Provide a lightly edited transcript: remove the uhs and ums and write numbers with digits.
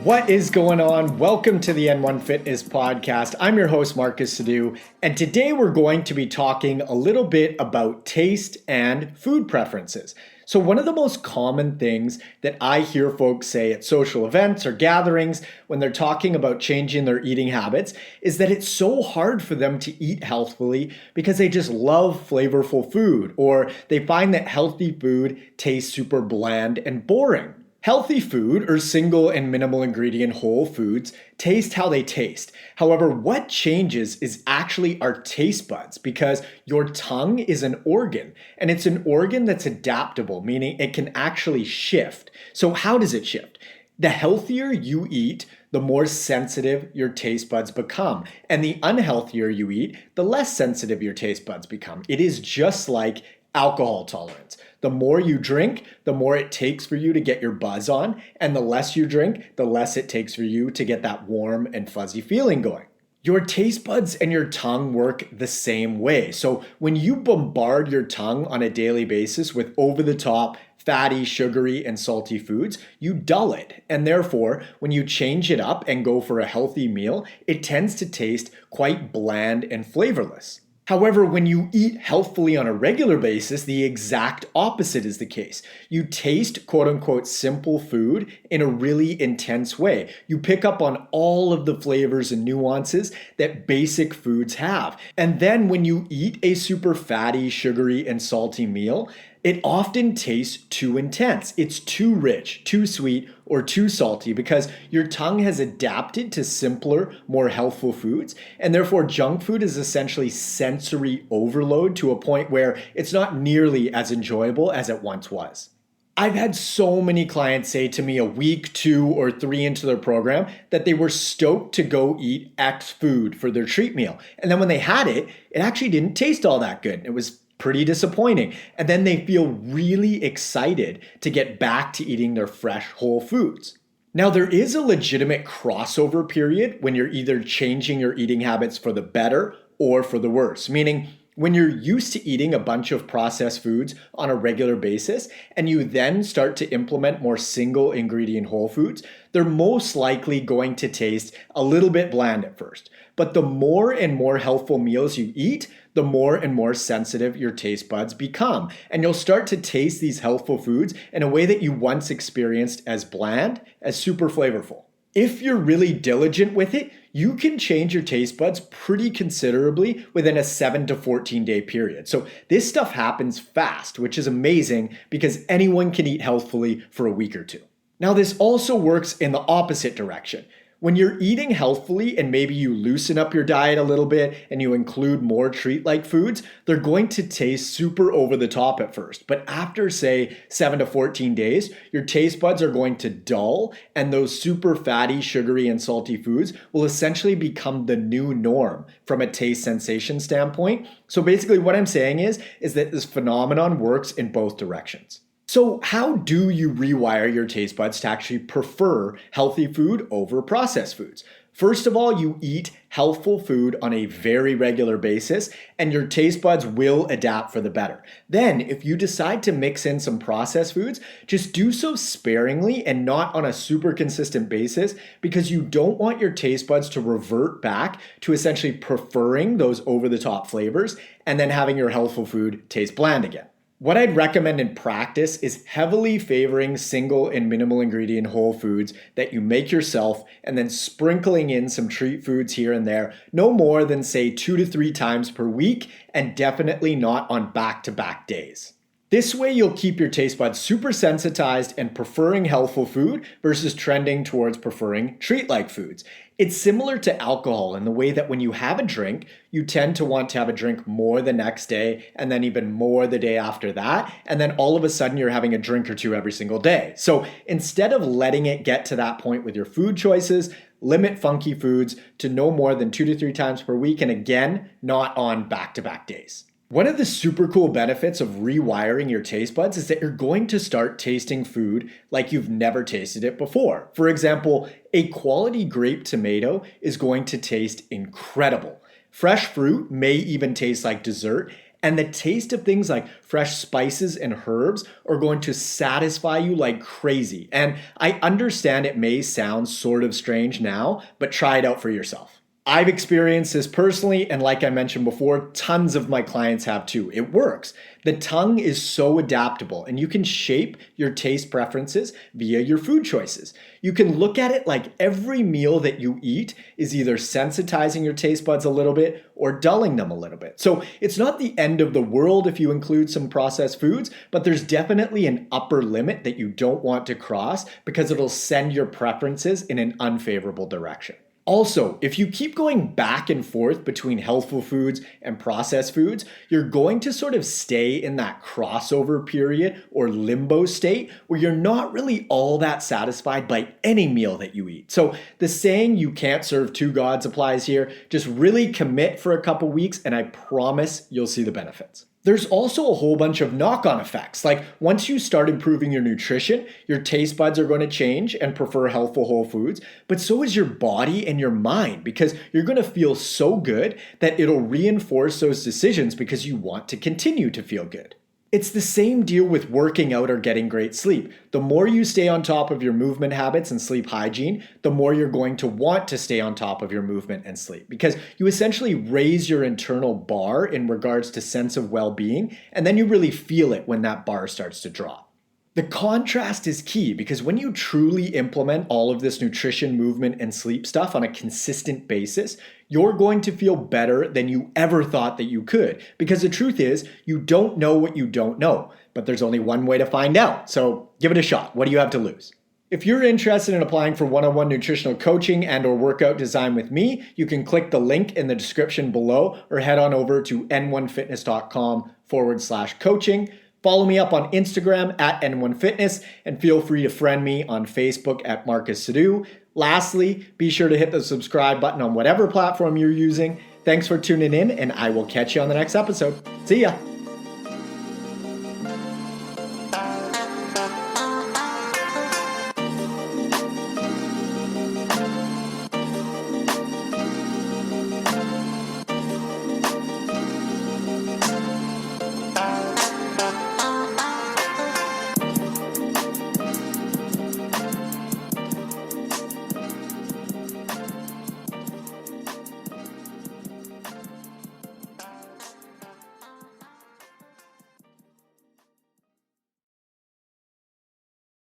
What is going on? Welcome to the N1 Fitness Podcast. I'm your host, Marcus Sadu, and today we're going to be talking a little bit about taste and food preferences. So one of the most common things that I hear folks say at social events or gatherings when they're talking about changing their eating habits is that it's so hard for them to eat healthfully because they just love flavorful food, or they find that healthy food tastes super bland and boring. Healthy food, or single and minimal ingredient whole foods, taste how they taste. However, what changes is actually our taste buds, because your tongue is an organ, and it's an organ that's adaptable, meaning it can actually shift. So how does it shift? The healthier you eat, the more sensitive your taste buds become. And the unhealthier you eat, the less sensitive your taste buds become. It is just like alcohol tolerance. The more you drink, the more it takes for you to get your buzz on, and the less you drink, the less it takes for you to get that warm and fuzzy feeling going. Your taste buds and your tongue work the same way. So when you bombard your tongue on a daily basis with over-the-top, fatty, sugary, and salty foods, you dull it. And therefore, when you change it up and go for a healthy meal, it tends to taste quite bland and flavorless. However, when you eat healthfully on a regular basis, the exact opposite is the case. You taste quote unquote simple food in a really intense way. You pick up on all of the flavors and nuances that basic foods have. And then when you eat a super fatty, sugary, and salty meal, it often tastes too intense. It's too rich, too sweet, or too salty because your tongue has adapted to simpler, more healthful foods, and therefore junk food is essentially sensory overload to a point where it's not nearly as enjoyable as it once was. I've had so many clients say to me a week, 2, or 3 into their program that they were stoked to go eat X food for their treat meal. And then when they had it, it actually didn't taste all that good. It was pretty disappointing. And then they feel really excited to get back to eating their fresh whole foods. Now, there is a legitimate crossover period when you're either changing your eating habits for the better or for the worse, meaning when you're used to eating a bunch of processed foods on a regular basis and you then start to implement more single ingredient whole foods, they're most likely going to taste a little bit bland at first. But the more and more healthful meals you eat, the more and more sensitive your taste buds become. And you'll start to taste these healthful foods in a way that you once experienced as bland, as super flavorful. If you're really diligent with it, you can change your taste buds pretty considerably within a 7 to 14 day period. So this stuff happens fast, which is amazing because anyone can eat healthfully for a week or two. Now, this also works in the opposite direction. When you're eating healthfully and maybe you loosen up your diet a little bit and you include more treat-like foods, they're going to taste super over the top at first. But after, say, 7 to 14 days, your taste buds are going to dull, and those super fatty, sugary, and salty foods will essentially become the new norm from a taste sensation standpoint. So basically what I'm saying is that this phenomenon works in both directions. So how do you rewire your taste buds to actually prefer healthy food over processed foods? First of all, you eat healthful food on a very regular basis, and your taste buds will adapt for the better. Then, if you decide to mix in some processed foods, just do so sparingly and not on a super consistent basis, because you don't want your taste buds to revert back to essentially preferring those over-the-top flavors and then having your healthful food taste bland again. What I'd recommend in practice is heavily favoring single and minimal ingredient whole foods that you make yourself and then sprinkling in some treat foods here and there, no more than say 2 to 3 times per week, and definitely not on back-to-back days. This way you'll keep your taste buds super sensitized and preferring healthful food versus trending towards preferring treat-like foods. It's similar to alcohol in the way that when you have a drink, you tend to want to have a drink more the next day and then even more the day after that. And then all of a sudden you're having a drink or two every single day. So instead of letting it get to that point with your food choices, limit funky foods to no more than 2 to 3 times per week. And again, not on back-to-back days. One of the super cool benefits of rewiring your taste buds is that you're going to start tasting food like you've never tasted it before. For example, a quality grape tomato is going to taste incredible. Fresh fruit may even taste like dessert, And the taste of things like fresh spices and herbs are going to satisfy you like crazy. And I understand it may sound sort of strange now, but try it out for yourself. I've experienced this personally, and like I mentioned before, tons of my clients have too. It works. The tongue is so adaptable, and you can shape your taste preferences via your food choices. You can look at it like every meal that you eat is either sensitizing your taste buds a little bit or dulling them a little bit. So it's not the end of the world if you include some processed foods, but there's definitely an upper limit that you don't want to cross because it'll send your preferences in an unfavorable direction. Also, if you keep going back and forth between healthful foods and processed foods, you're going to sort of stay in that crossover period or limbo state where you're not really all that satisfied by any meal that you eat. So the saying "you can't serve two gods" applies here. Just really commit for a couple weeks and I promise you'll see the benefits. There's also a whole bunch of knock-on effects. Like once you start improving your nutrition, your taste buds are going to change and prefer healthful whole foods, but so is your body and your mind because you're going to feel so good that it'll reinforce those decisions because you want to continue to feel good. It's the same deal with working out or getting great sleep. The more you stay on top of your movement habits and sleep hygiene, the more you're going to want to stay on top of your movement and sleep because you essentially raise your internal bar in regards to sense of well-being, and then you really feel it when that bar starts to drop. The contrast is key because when you truly implement all of this nutrition, movement, and sleep stuff on a consistent basis, you're going to feel better than you ever thought that you could. Because the truth is, you don't know what you don't know, but there's only one way to find out. So give it a shot. What do you have to lose? If you're interested in applying for one-on-one nutritional coaching and or workout design with me, you can click the link in the description below or head on over to n1fitness.com/coaching. Follow me up on Instagram at N1Fitness and feel free to friend me on Facebook at Marcus Sadu. Lastly, be sure to hit the subscribe button on whatever platform you're using. Thanks for tuning in and I will catch you on the next episode. See ya.